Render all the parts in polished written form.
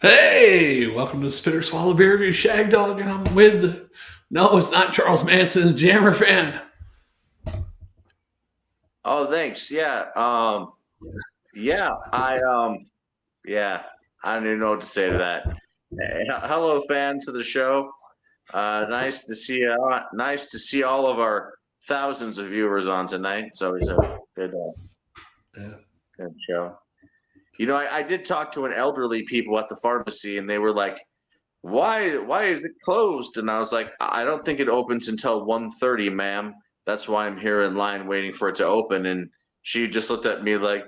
Hey, welcome to Spitter Swallow Beer Review, Shagdog, and I'm with. No, it's not Charles Manson, it's Jammerfan. Oh, thanks. Yeah, I don't even know what to say to that. Hello, fans of the show. Nice to see nice to see all of our thousands of viewers on tonight. It's always a good, Yeah. good show. I did talk to an elderly people at the pharmacy, and they were like, "Why is it closed?" And I was like, "I don't think it opens until 1:30, ma'am. That's why I'm here in line waiting for it to open." And she just looked at me like,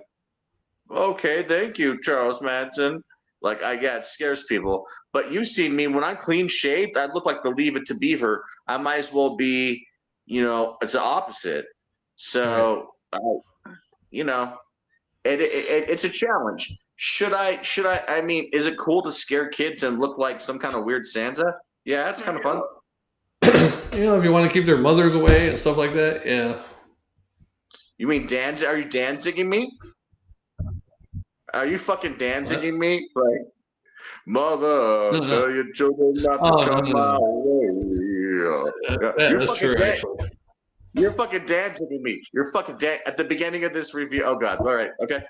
"Okay, thank you, Charles Manson." Like, it scares people. But you seen me when I'm clean shaved, I look like the Leave It to Beaver. I might as well be, it's the opposite. Right. So, you know, it's a challenge. I mean, is it cool to scare kids and look like some kind of weird Santa? Yeah, that's kind of fun. If you want to keep their mothers away and stuff like that, yeah. You mean are you Danziging me? Are you fucking What? Danziging me? Like, mother, No, no. tell your children not to Oh, no, come no, my no. way. Yeah, Yeah, that's true, actually. you're fucking Danziging me. You're fucking at the beginning of this review. Oh God. All right. Okay.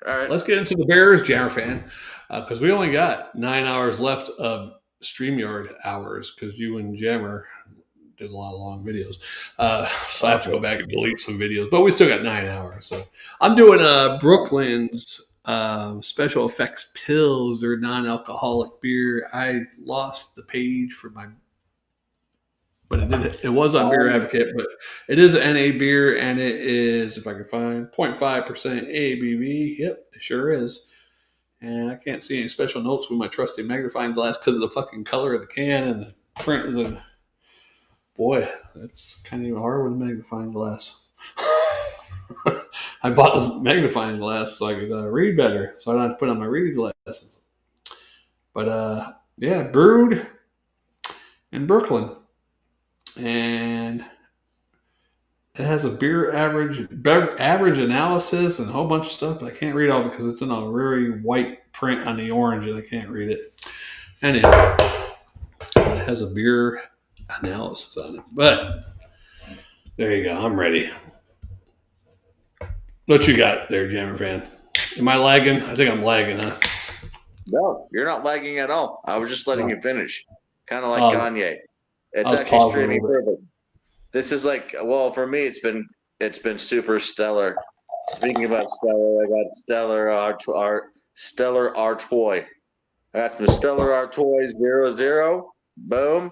All right. Let's get into the Bears, Jammerfan, because we only got 9 hours left of StreamYard hours because you and Jammer did a lot of long videos. So I have to go back and delete some videos, but we still got 9 hours. So I'm doing Brooklyn's special effects pills. They're non-alcoholic beer. I lost the page for my, but it was on Beer Um, Advocate, but it is an NA beer, and it is, if I can find, 0.5% ABV. Yep, it sure is. And I can't see any special notes with my trusty magnifying glass because of the fucking color of the can, and the print is a boy, that's kind of even hard with a magnifying glass. I bought this magnifying glass so I could read better, so I don't have to put on my reading glasses. But yeah, brewed in Brooklyn, and it has a beer average analysis and a whole bunch of stuff. But I can't read all of it because it's in a very white print on the orange, and I can't read it. Anyhow, it has a beer analysis on it, but there you go. I'm ready. What you got there, Jammer fan? Am I lagging? I think I'm lagging, huh? no, you're not lagging at all. I was just letting Oh, you finish. Kind of like oh, Kanye. I It's was actually pausing a streaming little bit. perfect. This is like, well, for me, it's been super stellar. Speaking about stellar, I got Stellar Artois. I got some Stellar Artois 00. Boom.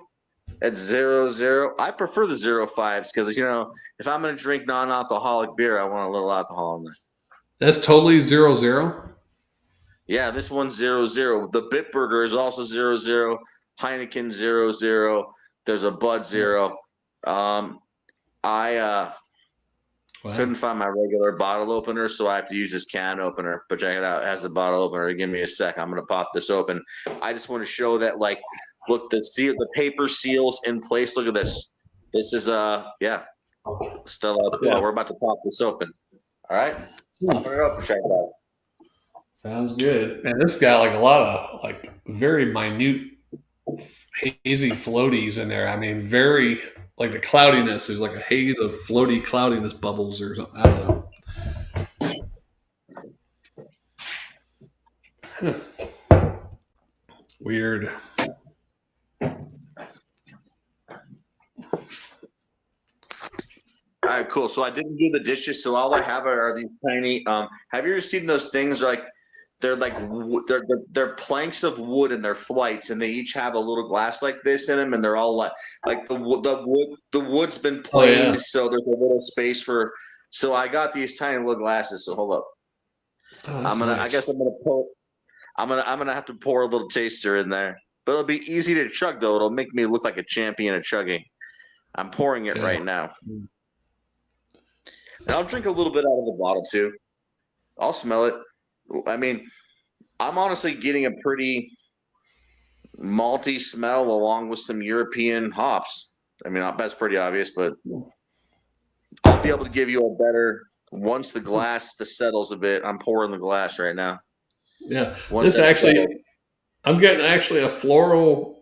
At 00. I prefer the 05s because if I'm gonna drink non-alcoholic beer, I want a little alcohol in there. That's totally 0-0. Yeah, this one's 00. The Bitburger is also 00. Heineken 00. There's a Bud Zero. I Wow. couldn't find my regular bottle opener, so I have to use this can opener. But check it out, it has the bottle opener. Give me a sec. I'm gonna pop this open. I just want to show that, like, look, the paper seals in place. Look at this. This is Stella Artois. Yeah. We're about to pop this open. All right, Hmm. open it up and check it out. Sounds good. And this got like a lot of like very minute hazy floaties in there. I mean, very like the cloudiness is like a haze of floaty cloudiness bubbles or something. I don't know. Weird. All right, cool. So I didn't do the dishes, so all I have are these tiny. Have you ever seen those things like they're planks of wood and they're flights, and they each have a little glass like this in them, and they're all like the wood's been Oh yeah. planed, so there's a little space for. So I got these tiny little glasses. So hold up, Oh, that's I nice. guess I'm gonna have to pour a little taster in there, but it'll be easy to chug though. It'll make me look like a champion of chugging. I'm pouring it Yeah. right now, and I'll drink a little bit out of the bottle too. I'll smell it. I mean, I'm honestly getting a pretty malty smell along with some European hops. I mean, that's pretty obvious, but I'll be able to give you a better once the settles a bit. I'm pouring the glass right now. Yeah. Once This that actually settles. I'm getting actually a floral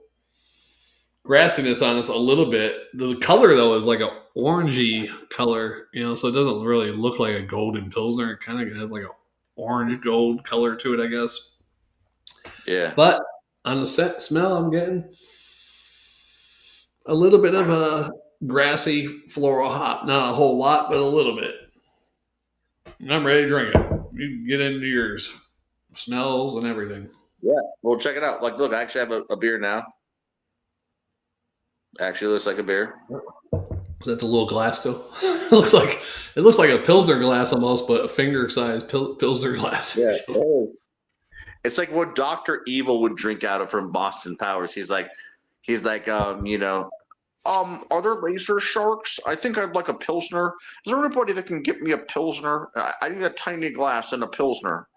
grassiness on this a little bit. The color though is like a orangey color, so it doesn't really look like a golden pilsner. It kind of has like a orange gold color to it, I guess. Yeah. But on the smell, I'm getting a little bit of a grassy floral hop. Not a whole lot, but a little bit. And I'm ready to drink it. You can get into yours. Smells and everything. Yeah. Well, check it out. Like, look, I actually have a beer now. Actually looks like a beer. Is that the little glass still? it looks like a Pilsner glass almost, but a finger-sized Pilsner glass. Yeah, it is. It's like what Dr. Evil would drink out of from Boston Powers. He's like, are there laser sharks? I think I'd like a Pilsner. Is there anybody that can get me a Pilsner? I need a tiny glass and a Pilsner.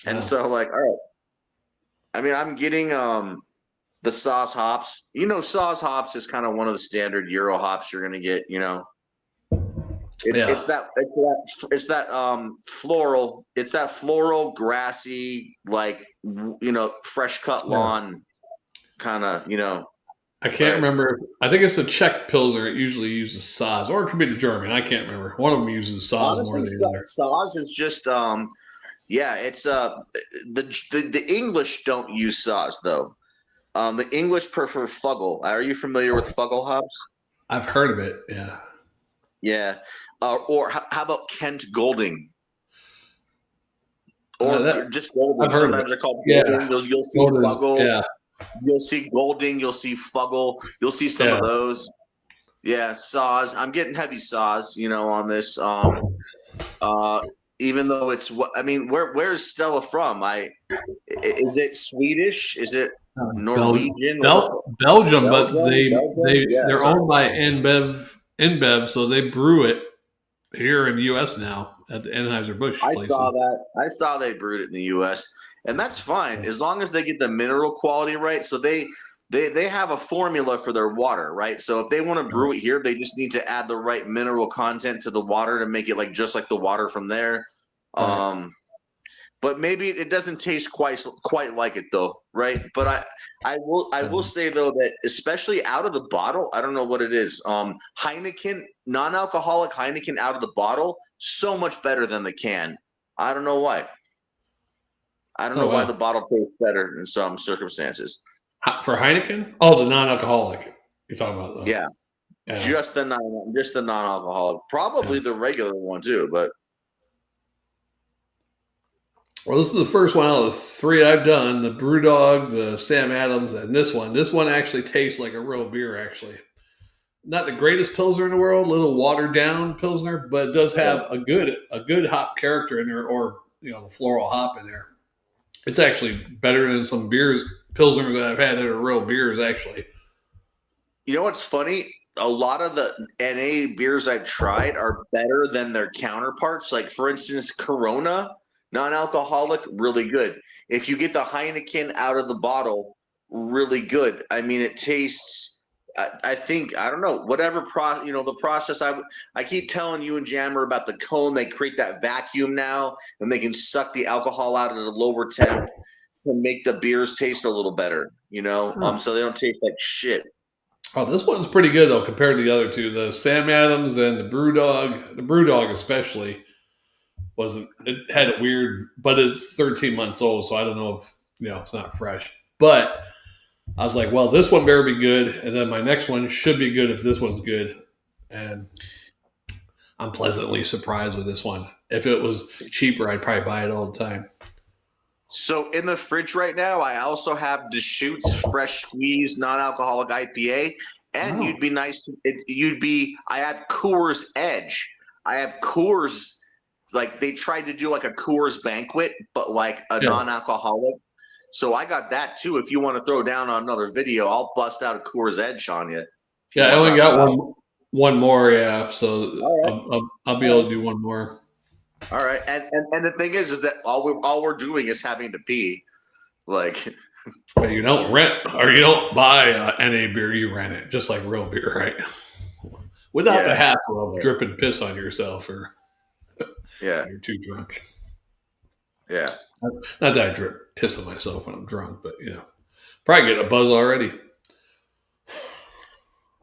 And so, like, all right. I mean, I'm getting the Saaz hops. Saaz hops is kind of one of the standard Euro hops you're gonna get. It's that floral, grassy, like fresh cut lawn kind of. I can't remember. I think it's a Czech Pilsner. It usually uses Saaz, or it could be the German. I can't remember. One of them uses Saaz more than the other. Saaz is just it's the English don't use Saaz though. The English prefer Fuggle. Are you familiar with Fuggle hops? I've heard of it. Yeah. Yeah. Or how about Kent Golding? Or just Golding. Sometimes they're called Golding. Yeah. You'll see Golding. Fuggle. Yeah. You'll see Golding. You'll see Fuggle. You'll see some of those. Yeah, Saaz. I'm getting heavy Saaz, on this. Even though it's where's Stella from? Is it Swedish? Is it Norwegian? Belgium, but they're owned by InBev, so they brew it here in the U.S. now at the Anheuser-Busch places. I saw they brewed it in the U.S., and that's fine as long as they get the mineral quality right. So they have a formula for their water, right? So if they want to brew it here, they just need to add the right mineral content to the water to make it just like the water from there. Right. But maybe it doesn't taste quite like it though, right? But I will say though that especially out of the bottle, I don't know what it is. Heineken, non-alcoholic Heineken out of the bottle, so much better than the can. I don't know why. I don't know why the bottle tastes better in some circumstances. For Heineken? Oh, the non-alcoholic you're talking about, though. Yeah. Just the non-alcoholic. Probably the regular one too, but. Well, this is the first one out of the three I've done: the BrewDog, the Sam Adams, and this one. This one actually tastes like a real beer. Actually, not the greatest pilsner in the world, a little watered down pilsner, but it does have a good hop character in there, or the floral hop in there. It's actually better than some pilsners that I've had that are real beers, actually. You know what's funny? A lot of the NA beers I've tried are better than their counterparts. Like, for instance, Corona, non-alcoholic, really good. If you get the Heineken out of the bottle, really good. I mean, it tastes, I think, I don't know, whatever the process. I keep telling you and Jammer about the cone. They create that vacuum now, and they can suck the alcohol out at a lower temp to make the beers taste a little better, so they don't taste like shit. Oh, this one's pretty good though compared to the other two. The Sam Adams and the BrewDog especially it had a weird, but it's 13 months old, so I don't know if it's not fresh. But I was like, well, this one better be good, and then my next one should be good if this one's good. And I'm pleasantly surprised with this one. If it was cheaper, I'd probably buy it all the time. So in the fridge right now, I also have Deschutes Fresh Squeeze non-alcoholic IPA, and you'd be nice. I have Coors Edge. I have Coors. Like, they tried to do like a Coors Banquet, but like a non-alcoholic. So I got that too. If you want to throw down on another video, I'll bust out a Coors Edge on you. Yeah, I only got one more. Yeah, so right. I'll be able to do one more. All right, and the thing is that all we're doing is having to pee, like. But you don't rent or you don't buy NA beer. You rent it, just like real beer, right? Without the hassle of dripping piss on yourself or you're too drunk. Yeah. Not that I drip piss on myself when I'm drunk, but Probably getting a buzz already.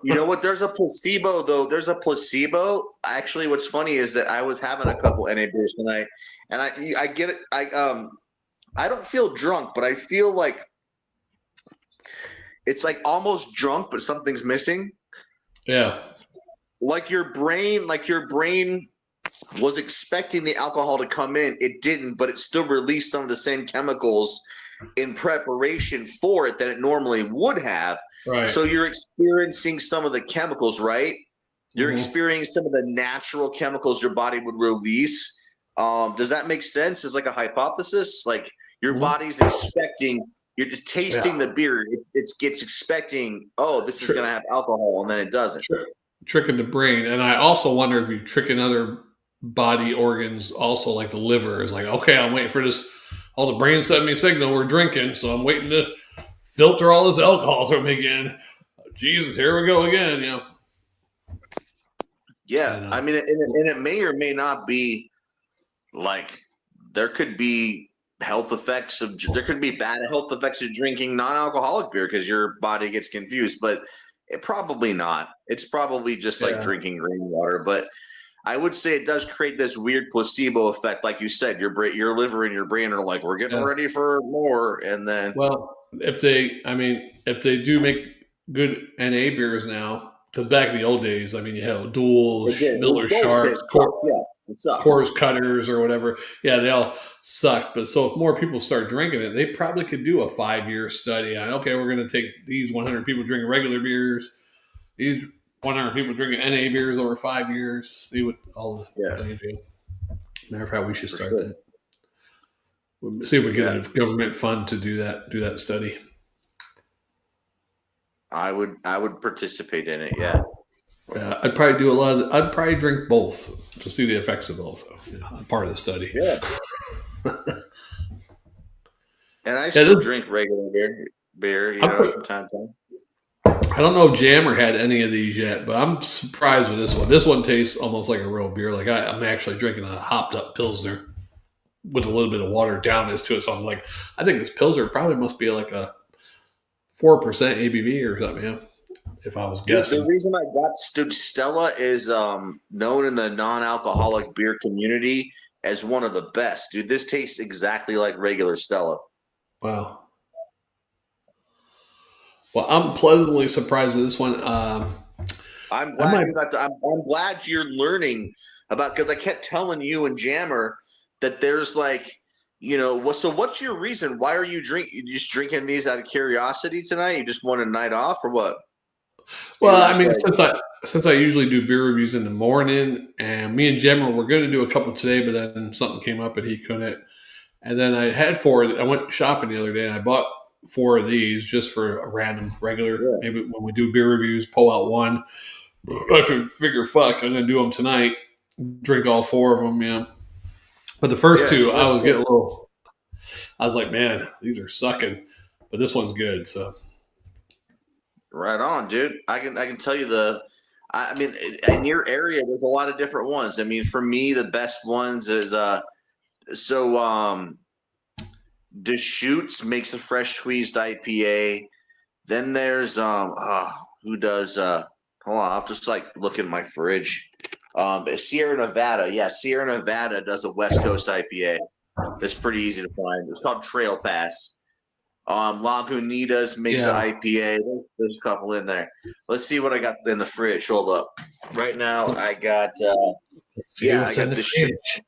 You know what? There's a placebo though. There's a placebo. Actually, what's funny is that I was having a couple NA beers tonight, and I get it. I don't feel drunk, but I feel like it's like almost drunk, but something's missing. Yeah. Like your brain was expecting the alcohol to come in. It didn't, but it still released some of the same chemicals in preparation for it that it normally would have. Right. So you're experiencing some of the chemicals, right? You're Mhm. experiencing some of the natural chemicals your body would release. Does that make sense? As like a hypothesis, like your Mhm. body's expecting. You're just tasting Yeah. the beer. It's expecting. Oh, this is going to have alcohol, and then it doesn't. Tricking the brain, and I also wonder if you're tricking other body organs, also like the liver is like, okay, I'm waiting for this. All the brain sent me a signal. We're drinking, so I'm waiting to filter all this alcohol so we can. Jesus, here we go again. You know. Yeah, I mean, and it may or may not be like there could be health effects of there could be bad health effects of drinking non-alcoholic beer because your body gets confused, but it probably not. It's probably just like Yeah. drinking rainwater, but I would say it does create this weird placebo effect, like you said. Your liver and your brain are like, we're getting Yeah. ready for more, and then Well, if they do make good NA beers now, because back in the old days, I mean, you had Dual, it did. Miller Both Sharps, did suck. Yeah, it sucked Coors Cutters, or whatever. Yeah, they all suck. But so if more people start drinking it, they probably could do a 5-year study on, okay, we're going to take these 100 people drinking regular beers, these 100 people drinking NA beers over 5 years, see what all the yeah, things do. Matter of fact, we should for start sure. that. See if we get Yeah, a government fund to do that study. I would participate in it. Yeah. I'd probably do a lot. I'd probably drink both to see the effects of both. I'm part of the study. Yeah. And I Yeah, still drink regular beer, from time to time. I don't know if Jammer had any of these yet, but I'm surprised with this one. This one tastes almost like a real beer. Like I'm actually drinking a hopped up Pilsner with a little bit of watered downness to it. So I'm like, I think this Pilsner probably must be like a 4% ABV or something. Yeah, if I was Dude, the guessing. reason I got Stella is known in the non-alcoholic beer community as one of the best. Dude, this tastes exactly like regular Stella. Wow. Well, I'm pleasantly surprised with this one. I'm I glad might. you got. I'm glad you're learning about because I kept telling you and Jammer that there's like, So what's your reason? Why are you just drinking these out of curiosity tonight? You just want a night off or what? You Well, were I just mean, like, since I usually do beer reviews in the morning, and me and Gemma were going to do a couple today, but then something came up and he couldn't. And then I had four. I went shopping the other day and I bought four of these just for a random regular. yeah, Maybe when we do beer reviews, pull out one. I figure, fuck, I'm going to do them tonight. Drink all four of them, yeah. But the first yeah, two, I that's was getting cool. a little. I was like, man, these are sucking, but this one's good. So Right on, dude. I can tell you I mean, in your area, there's a lot of different ones. I mean, for me, the best ones is so Deschutes makes a fresh squeezed IPA. Then there's who does hold on, I'll just like look in my fridge. Sierra Nevada, yeah, Sierra Nevada does a West Coast IPA. That's pretty easy to find. It's called Trail Pass. Lagunitas makes an yeah, IPA. There's a couple in there. Let's see what I got in the fridge. Hold up. Right now, I got let's see I what's in got the the shoot. fridge.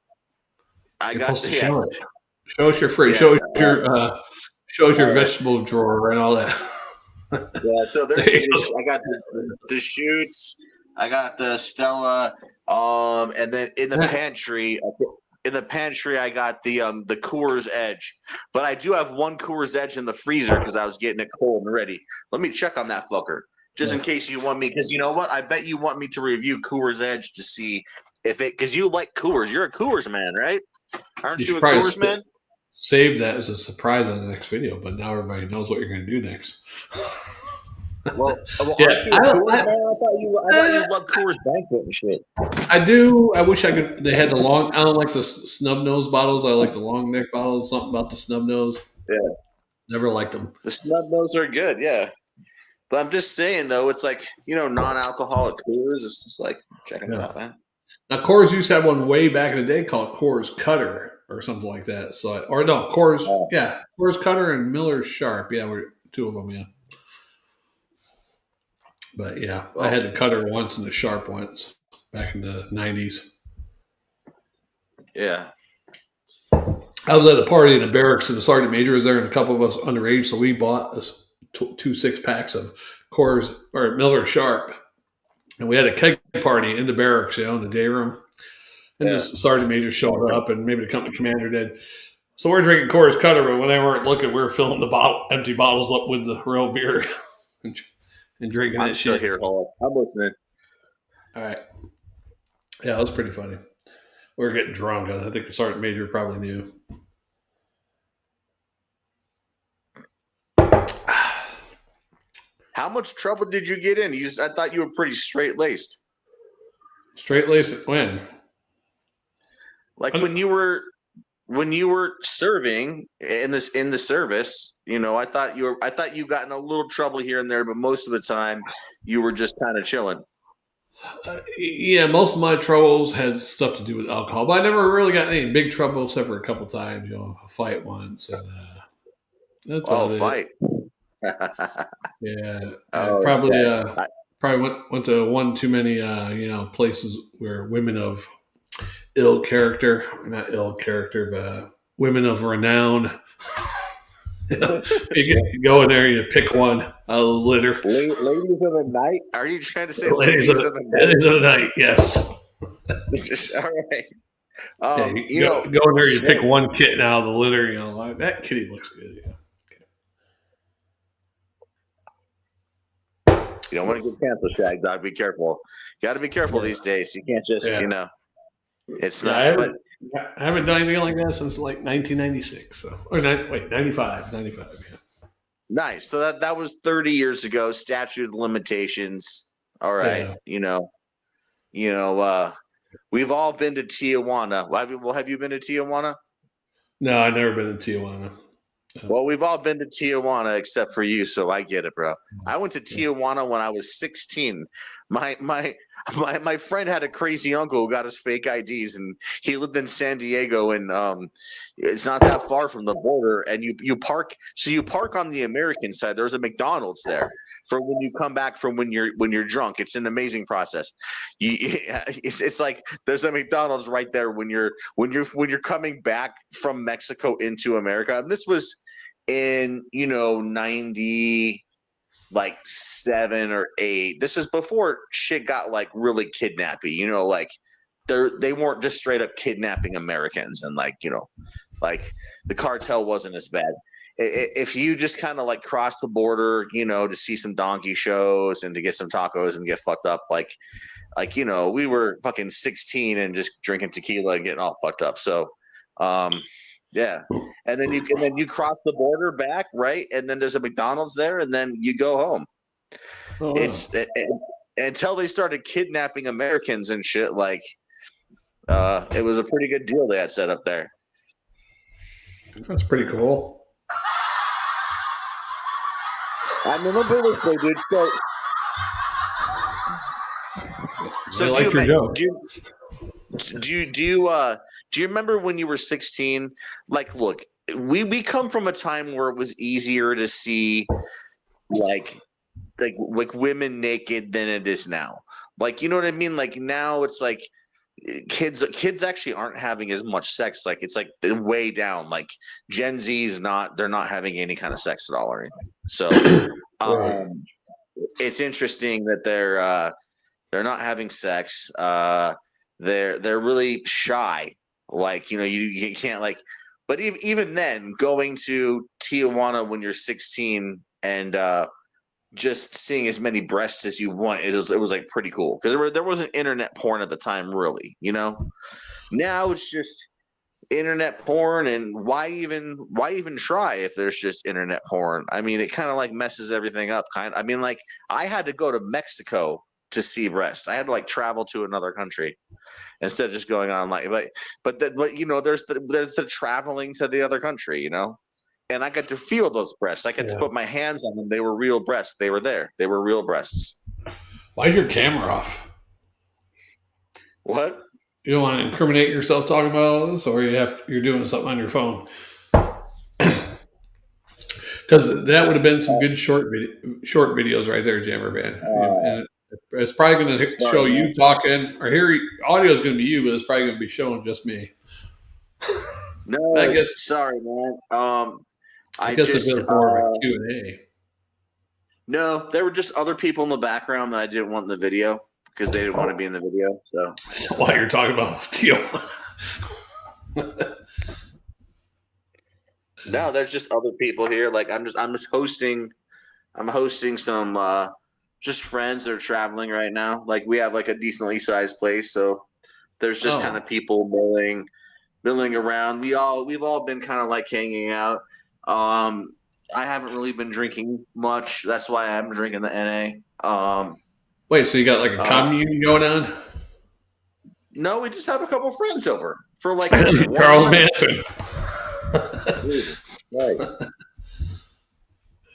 I You're got supposed to yeah, show it. Show us your fridge. yeah. Show us your All right. vegetable drawer and all that. Yeah, so there's There you go. I got the shoots, I got the Stella, and then Yeah. in the pantry I got the Coors Edge, but I do have one Coors Edge in the freezer because I was getting it cold and ready. Let me check on that fucker just in Yeah. case you want me, because you know what? I bet you want me to review Coors Edge to see if it because you like Coors. You're a Coors man, right? You Aren't you should a probably Coors man? save that as a surprise on the next video, but now everybody knows what you're going to do next. Well, Yeah, aren't you a Coors man? I thought you loved Coors Banquet and shit. I do. I wish I could. They had the long. I don't like the snub nose bottles. I like the long neck bottles. Something about the snub nose. Yeah. Never liked them. The snub nose are good, yeah. But I'm just saying though, it's like non-alcoholic Coors. It's just like checking it Yeah. out, man. Now Coors used to have one way back in the day called Coors Cutter or something like that. So or no, Coors, Oh, yeah, Coors Cutter and Miller Sharp. Yeah, we're two of them. Yeah, but yeah, I well, had the Cutter once and the Sharp once back in the '90s. yeah. I was at a party in the barracks, and the sergeant major was there, and a couple of us underage. So we bought us two 6-packs of Coors or Miller Sharp, and we had a keg party in the barracks, in the day room. And Yeah. this sergeant major showed up, and maybe the company commander did. So we're drinking Coors Cutter, but when they weren't looking, we were filling the empty bottles up with the real beer and, drinking I'm that still shit. here, Hall. I'm listening. All right. Yeah, it was pretty funny. We were getting drunk. I think the sergeant major probably knew. How much trouble did you get in? I thought you were pretty straight laced. Straight laced when? Like when you were serving in the service, I thought you got in a little trouble here and there, but most of the time you were just kind of chilling. Yeah, most of my troubles had stuff to do with alcohol, but I never really got any big trouble except for a couple times, a fight once, and that's Oh, about it. fight. Yeah, I Oh, it's probably sad. went to one too many places where women of ill character, not ill character, but women of renown. You go in there, you pick one, a litter. Ladies of the night? Are you trying to say Ladies ladies of the night? ladies of the night, yes. All right. Yeah, you go in there, you pick one kitten out of the litter. Like, that kitty looks good. Yeah. You don't want to get canceled, Shagdog. Be careful. Got to be careful these days. You can't just, it's not. I haven't done anything like that since like 1996. So, or 95, yeah. Nice. So that was 30 years ago. Statute of limitations. All right. Yeah. We've all been to Tijuana. Have you been to Tijuana? No, I've never been to Tijuana. Well, we've all been to Tijuana except for you, so I get it, bro. I went to Tijuana when I was 16. My friend had a crazy uncle who got us fake IDs, and he lived in San Diego, and it's not that far from the border. And you park on the American side. There's a McDonald's there for when you come back from when you're drunk. It's an amazing process. It's like there's a McDonald's right there when you're coming back from Mexico into America. And this was in 90 like 7 or 8. This is before shit got like really kidnappy, like they weren't just straight up kidnapping Americans, and like the cartel wasn't as bad. If you just kind of like cross the border, to see some donkey shows and to get some tacos and get fucked up, like we were fucking 16 and just drinking tequila and getting all fucked up. So yeah. And then you cross the border back, right? And then there's a McDonald's there, and then you go home. Oh, wow. It's until they started kidnapping Americans and shit. Like, it was a pretty good deal they had set up there. That's pretty cool. I remember this day, dude. So I liked your joke. Do you remember when you were 16? Like, look, we come from a time where it was easier to see like women naked than it is now. Like, you know what I mean? Like now it's like kids actually aren't having as much sex. Like it's like way down. Like Gen Z's they're not having any kind of sex at all or anything. So Right. it's interesting that they're not having sex. They're really shy. Like, you can't like, but even then going to Tijuana when you're 16 and just seeing as many breasts as you want, it was like pretty cool. Cause there wasn't internet porn at the time, really, now it's just internet porn. And why even try if there's just internet porn? I mean, it kind of like messes everything up. I mean, like I had to go to Mexico to see breasts. I had to like travel to another country instead of just going online. But there's the traveling to the other country, and I got to feel those breasts. I got to put my hands on them. They were real breasts. They were there. They were real breasts. Why is your camera off? What? You don't want to incriminate yourself talking about all this, or you're doing something on your phone? Because that would have been some good short videos right there, Jammerfan. And it's probably going to Sorry, show man. you talking, or here audio is going to be you, but it's probably going to be showing just me. No, I guess. sorry, man. I guess it's a bit more of a Q&A. No, there were just other people in the background that I didn't want in the video because they didn't want to be in the video. So while you're talking about Tijuana. No, there's just other people here. Like I'm just hosting some just friends that are traveling right now. Like we have like a decently sized place, so there's just kind of people milling around. We've all been kind of like hanging out. I haven't really been drinking much. That's why I'm drinking the NA. Wait, so you got like a commune going on? No, we just have a couple friends over for like Charles Manson. Right.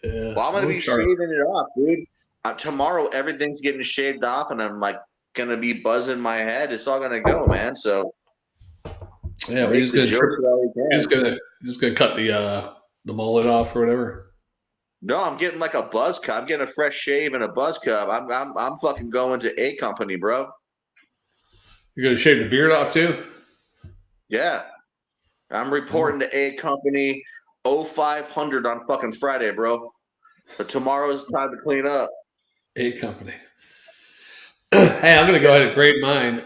Yeah. Well, I'm gonna be shaving it off, dude. Tomorrow, everything's getting shaved off, and I'm like gonna be buzzing my head. It's all gonna go, man. So yeah, we're just gonna cut the mullet off or whatever. No, I'm getting like a buzz cut. I'm getting a fresh shave and a buzz cut. I'm fucking going to A Company, bro. You're gonna shave the beard off too? Yeah, I'm reporting to A Company 0500 on fucking Friday, bro. But tomorrow's time to clean up. A Company. Hey, I'm gonna go ahead and grade mine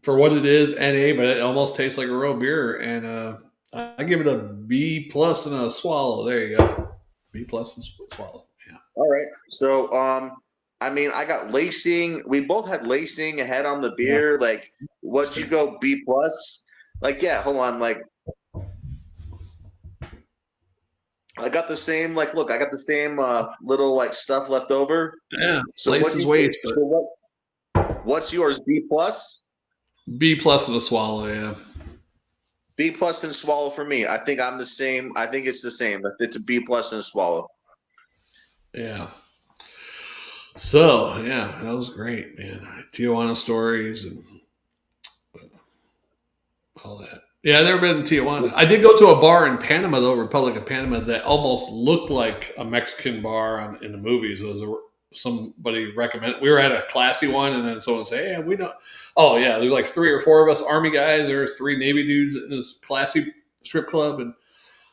for what it is, NA, but it almost tastes like a real beer, and I give it a B plus and a swallow. There you go, B plus and swallow. Yeah. All right. So, I mean, I got lacing. We both had lacing ahead on the beer. Yeah. Like, what'd you go B plus? Like, yeah. Hold on. Like, I got the same. Like, look, I got the same little like stuff left over. Yeah. So lace is waste. So what's yours? B plus. B plus and a swallow. Yeah. B plus and swallow for me. I think I'm the same. I think it's the same. It's a B plus and a swallow. Yeah. So yeah, that was great, man. Tijuana stories and all that. Yeah, I've never been to Tijuana. I did go to a bar in Panama, though, Republic of Panama, that almost looked like a Mexican bar in the movies. It was somebody recommended. We were at a classy one, and then someone said, "Hey, we don't." Oh yeah, there's like 3 or 4 of us Army guys. There's 3 Navy dudes in this classy strip club, and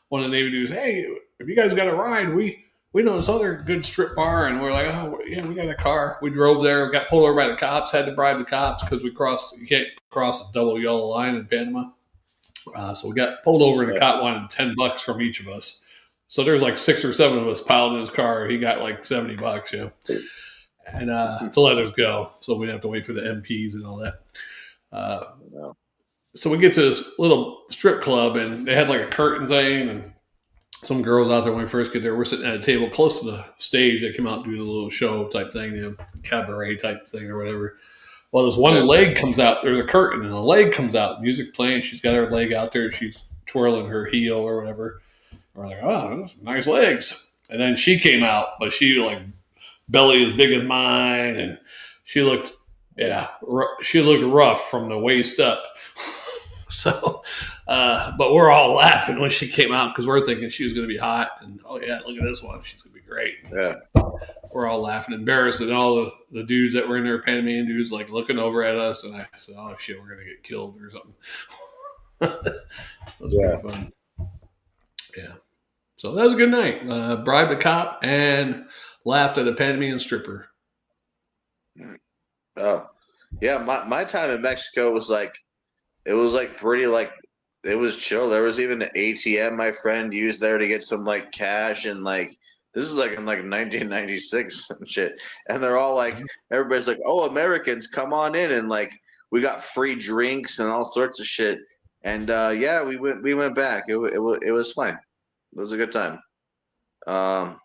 one of the Navy dudes, "Hey, if you guys got a ride, we know this other good strip bar," and we're like, "Oh yeah, we got a car." We drove there, got pulled over by the cops, had to bribe the cops because you can't cross a double yellow line in Panama. So we got pulled over, and the cop wanted $10 from each of us. So there's like 6 or 7 of us piled in his car. He got like $70, and to let us go, so we didn't have to wait for the MPs and all that. So we get to this little strip club, and they had like a curtain thing, and some girls out there when we first get there. We're sitting at a table close to the stage. They come out and do the little show type thing, cabaret type thing or whatever. Well, this one leg comes out. There's a curtain, and the leg comes out. Music playing. She's got her leg out there. She's twirling her heel or whatever. We're like, oh, nice legs. And then she came out, but she like belly as big as mine, and she looked rough from the waist up. So, but we're all laughing when she came out because we're thinking she was going to be hot. And oh yeah, look at this one. She's going to be great. Yeah. We're all laughing, embarrassed, and all the dudes that were in there, Panamanian dudes, like looking over at us. And I said, "Oh shit, we're going to get killed or something." That was pretty fun. Yeah. So that was a good night. Bribed a cop and laughed at a Panamanian stripper. Oh, yeah. My time in Mexico was like, it was like pretty like, it was chill. There was even an ATM my friend used there to get some like cash, and like this is like in like 1996 and shit. And they're all like, everybody's like, "Oh, Americans, come on in!" And like we got free drinks and all sorts of shit. And yeah, we went back. It was fine. It was a good time. But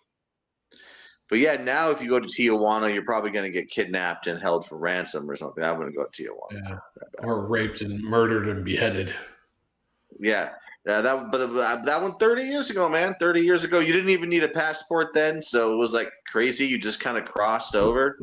yeah, now if you go to Tijuana, you're probably going to get kidnapped and held for ransom or something. I'm going to go to Tijuana. Yeah. Or raped and murdered and beheaded. Yeah. Yeah, that one 30 years ago, man. 30 years ago, you didn't even need a passport then, so it was like crazy. You just kind of crossed over,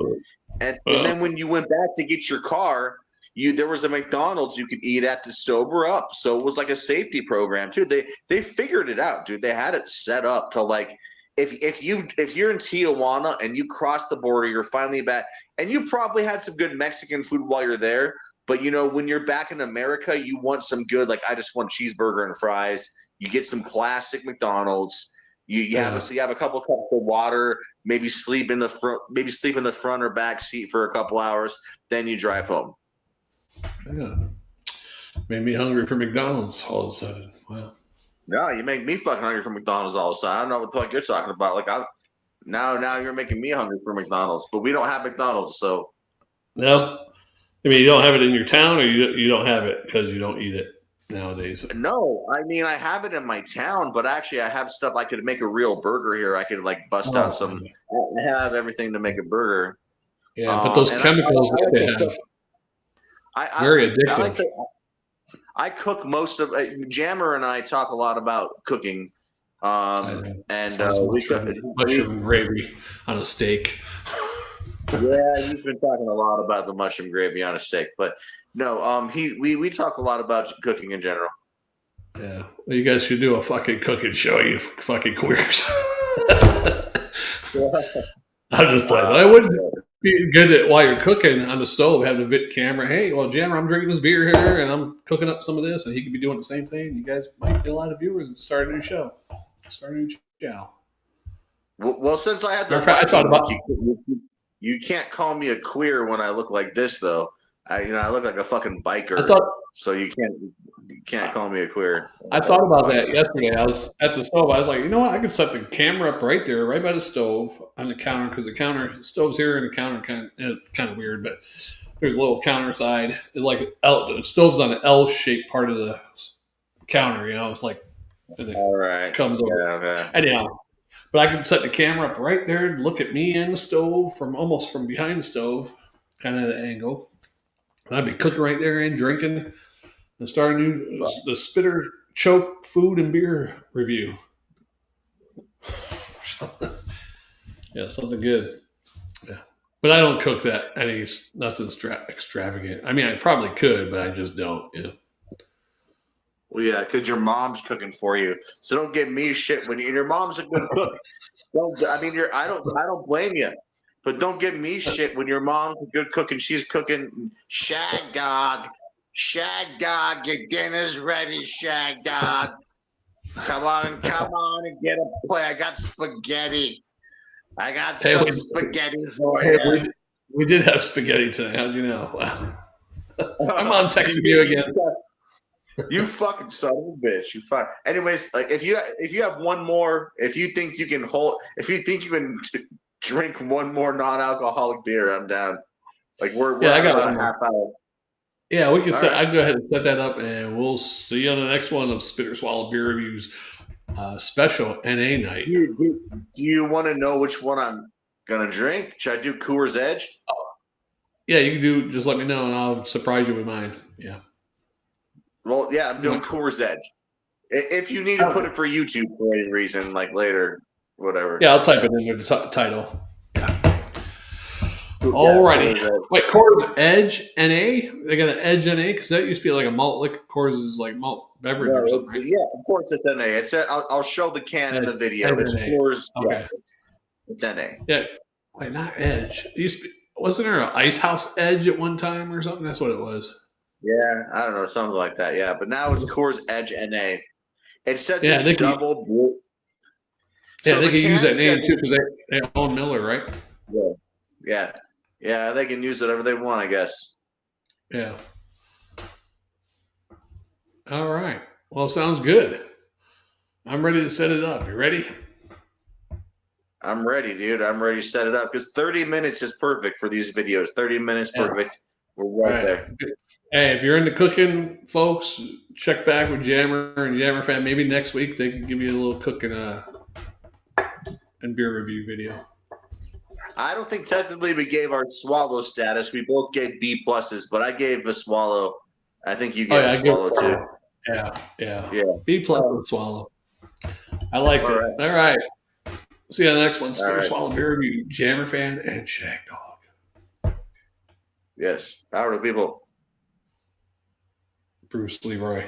and then when you went back to get your car, there was a McDonald's you could eat at to sober up. So it was like a safety program too. They figured it out, dude. They had it set up to like if you're in Tijuana and you cross the border, you're finally back, and you probably had some good Mexican food while you're there. But when you're back in America, you want some good, like I just want cheeseburger and fries. You get some classic McDonald's. You have a couple cups of water. Maybe sleep in the front or back seat for a couple hours. Then you drive home. Yeah. Made me hungry for McDonald's all of a sudden. Wow. Yeah, you make me fucking hungry for McDonald's all of a sudden. I don't know what the fuck you're talking about. Like now you're making me hungry for McDonald's, but we don't have McDonald's, so. Nope. I mean, you don't have it in your town, or you don't have it because you don't eat it nowadays. No, I mean I have it in my town, but actually I have stuff I could make a real burger here. I could like bust out some. I have everything to make a burger. Yeah, but those chemicals that they have, very addictive. I cook most of. Jammer and I talk a lot about cooking, and mushroom gravy on a steak. Yeah, he's been talking a lot about the mushroom gravy on a steak, but no, we talk a lot about cooking in general. Yeah, well, you guys should do a fucking cooking show, you fucking queers. I'm just playing. I wouldn't be good at while you're cooking on the stove, have the vid camera. Hey, well, Jammer, I'm drinking this beer here, and I'm cooking up some of this, and he could be doing the same thing. You guys might get a lot of viewers and start a new show. Start a new channel. Well, since I had the, I thought about. You can't call me a queer when I look like this, though. I look like a fucking biker. So you can't call me a queer. I thought about that yesterday. I was at the stove. I was like, you know what? I could set the camera up right there, right by the stove on the counter, because the stove's here and the counter kind of weird, but there's a little counter side. It's like the stove's on the L-shaped part of the counter. It's like all right, comes over. Yeah, okay. Anyhow. But I could set the camera up right there, look at me and the stove almost from behind the stove, kind of at an angle. And I'd be cooking right there and drinking and start the Spitter Choke food and beer review. Yeah, something good. Yeah. But I don't cook that. Nothing extravagant. I mean, I probably could, but I just don't. Yeah. Well, yeah, because your mom's cooking for you, so don't give me shit when your mom's a good cook. I don't blame you, but don't give me shit when your mom's a good cook and she's cooking. Shagdog, your dinner's ready. Shagdog, come on and get a plate. I got spaghetti. I got some spaghetti for you. We did have spaghetti tonight. How'd you know? Wow. My mom texted you again. You fucking son of a bitch! You fuck. Anyways, like if you have one more, if you think you can drink one more non-alcoholic beer, I'm down. Like we're I got about a half hour. Yeah, we can set. I'd go ahead and set that up, and we'll see you on the next one of Spitter Swallow Beer Reviews special NA night. Do you want to know which one I'm gonna drink? Should I do Coors Edge? Yeah, you can do. Just let me know, and I'll surprise you with mine. Yeah. Well, yeah, I'm doing Coors Edge. If you need to put it for YouTube for any reason, like later, whatever. Yeah, I'll type it in the title. Yeah. Alrighty. Wait, Coors Edge NA? They got an Edge NA? Because that used to be like a malt liquor. Coors is like malt beverage or something, right? Yeah, of course it's NA. I'll show the can in the video. It's Coors. Okay. Yeah, it's NA. Yeah. Wait, not Edge. Wasn't there an Ice House Edge at one time or something? That's what it was. Yeah, I don't know, something like that. Yeah, but now it's Coors Edge NA. It says it's double brew. Yeah, they can use that name too because they own Miller, right? Yeah. They can use whatever they want, I guess. Yeah. All right. Well, sounds good. I'm ready to set it up. You ready? I'm ready, dude. I'm ready to set it up because 30 minutes is perfect for these videos. 30 minutes, perfect. We're right there. Hey, if you're into cooking, folks, check back with Jammer and Jammerfan. Maybe next week they can give you a little cooking and beer review video. I don't think technically we gave our swallow status. We both gave B pluses, but I gave a swallow. I think you gave a swallow too. Yeah. Yeah. B plus with swallow. I liked All it. right. All right. See you on the next one. All Spit or right. Swallow Beer Review. Jammerfan and Shagdog. Yes. Power to the people. Bruce Leroy.